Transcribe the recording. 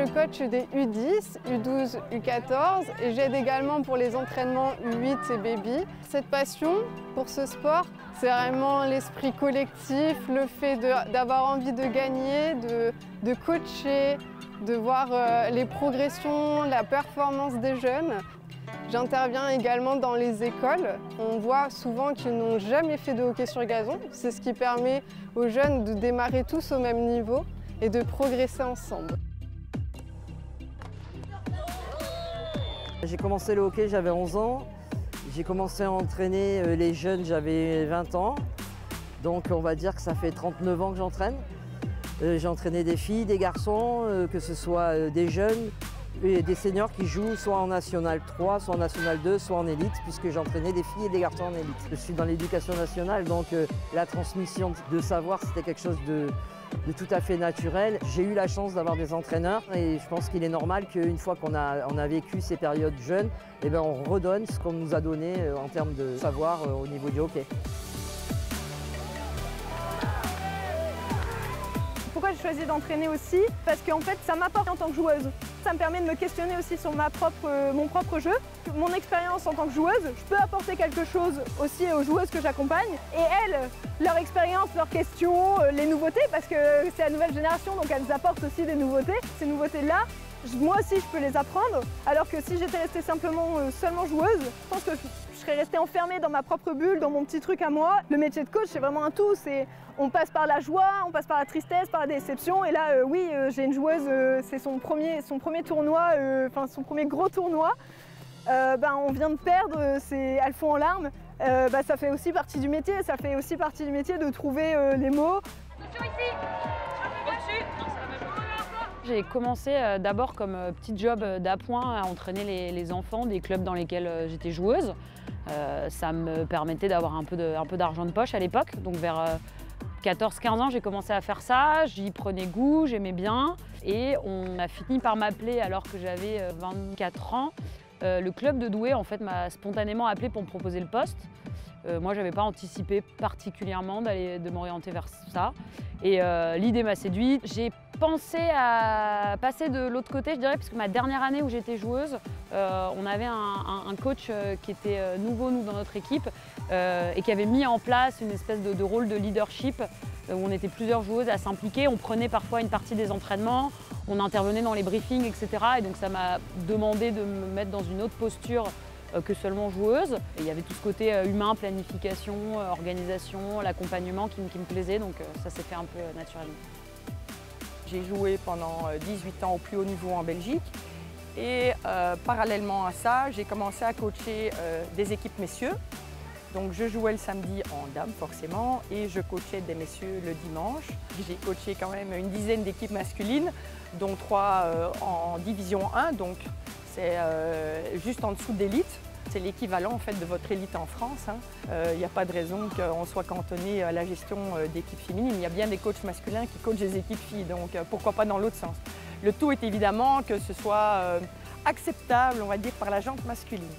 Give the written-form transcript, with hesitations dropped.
je coach des U10, U12, U14 et j'aide également pour les entraînements U8 et baby. Cette passion pour ce sport, c'est vraiment l'esprit collectif, le fait d'avoir envie de gagner, de coacher, de voir les progressions, la performance des jeunes. J'interviens également dans les écoles. On voit souvent qu'ils n'ont jamais fait de hockey sur gazon. C'est ce qui permet aux jeunes de démarrer tous au même niveau et de progresser ensemble. J'ai commencé le hockey, j'avais 11 ans. J'ai commencé à entraîner les jeunes, j'avais 20 ans. Donc on va dire que ça fait 39 ans que j'entraîne. J'ai entraîné des filles, des garçons, que ce soit des jeunes et des seniors qui jouent soit en National 3, soit en National 2, soit en élite, puisque j'entraînais des filles et des garçons en élite. Je suis dans l'éducation nationale, donc la transmission de savoir, c'était quelque chose de tout à fait naturel. J'ai eu la chance d'avoir des entraîneurs et je pense qu'il est normal qu'une fois qu'on a vécu ces périodes jeunes, eh bien, on redonne ce qu'on nous a donné en termes de savoir au niveau du hockey. Pourquoi j'ai choisi d'entraîner aussi? Parce qu'en fait, ça m'apporte en tant que joueuse. Ça me permet de me questionner aussi sur mon propre jeu. Mon expérience en tant que joueuse, je peux apporter quelque chose aussi aux joueuses que j'accompagne. Et elles, leur expérience, leurs questions, les nouveautés, parce que c'est la nouvelle génération, donc elles apportent aussi des nouveautés. Ces nouveautés-là, moi aussi, je peux les apprendre. Alors que si j'étais restée seulement joueuse, je pense que je serais restée enfermée dans ma propre bulle, dans mon petit truc à moi. Le métier de coach, c'est vraiment un tout. On passe par la joie, on passe par la tristesse, par la déception. Et là, oui, j'ai une joueuse, c'est son premier tournoi, son premier gros tournoi. On vient de perdre, elles font en larmes. Ça fait aussi partie du métier. Ça fait aussi partie du métier de trouver les mots. Attention ici, au-dessus. Non, c'est la même chose. J'ai commencé d'abord comme petit job d'appoint à entraîner les enfants des clubs dans lesquels j'étais joueuse. Ça me permettait d'avoir un peu d'argent de poche à l'époque. Donc vers 14-15 ans, j'ai commencé à faire ça, j'y prenais goût, j'aimais bien. Et on a fini par m'appeler alors que j'avais 24 ans. Le club de Douai en fait, m'a spontanément appelé pour me proposer le poste. Moi, je n'avais pas anticipé particulièrement de m'orienter vers ça. Et l'idée m'a séduite. J'ai pensé à passer de l'autre côté, je dirais, parce que ma dernière année où j'étais joueuse, on avait un coach qui était nouveau, nous, dans notre équipe, et qui avait mis en place une espèce de rôle de leadership, où on était plusieurs joueuses à s'impliquer. On prenait parfois une partie des entraînements, on intervenait dans les briefings, etc. Et donc ça m'a demandé de me mettre dans une autre posture que seulement joueuse. Et il y avait tout ce côté humain, planification, organisation, l'accompagnement qui me plaisait, donc ça s'est fait un peu naturellement. J'ai joué pendant 18 ans au plus haut niveau en Belgique et parallèlement à ça, j'ai commencé à coacher des équipes messieurs. Donc je jouais le samedi en dames forcément et je coachais des messieurs le dimanche. J'ai coaché quand même une dizaine d'équipes masculines, dont 3 en division 1, donc c'est juste en dessous d'élite. C'est l'équivalent en fait de votre élite en France. Il n'y a pas de raison qu'on soit cantonné à la gestion d'équipes féminines. Il y a bien des coachs masculins qui coachent des équipes filles, donc pourquoi pas dans l'autre sens. Le tout est évidemment que ce soit acceptable, on va dire, par la gente masculine.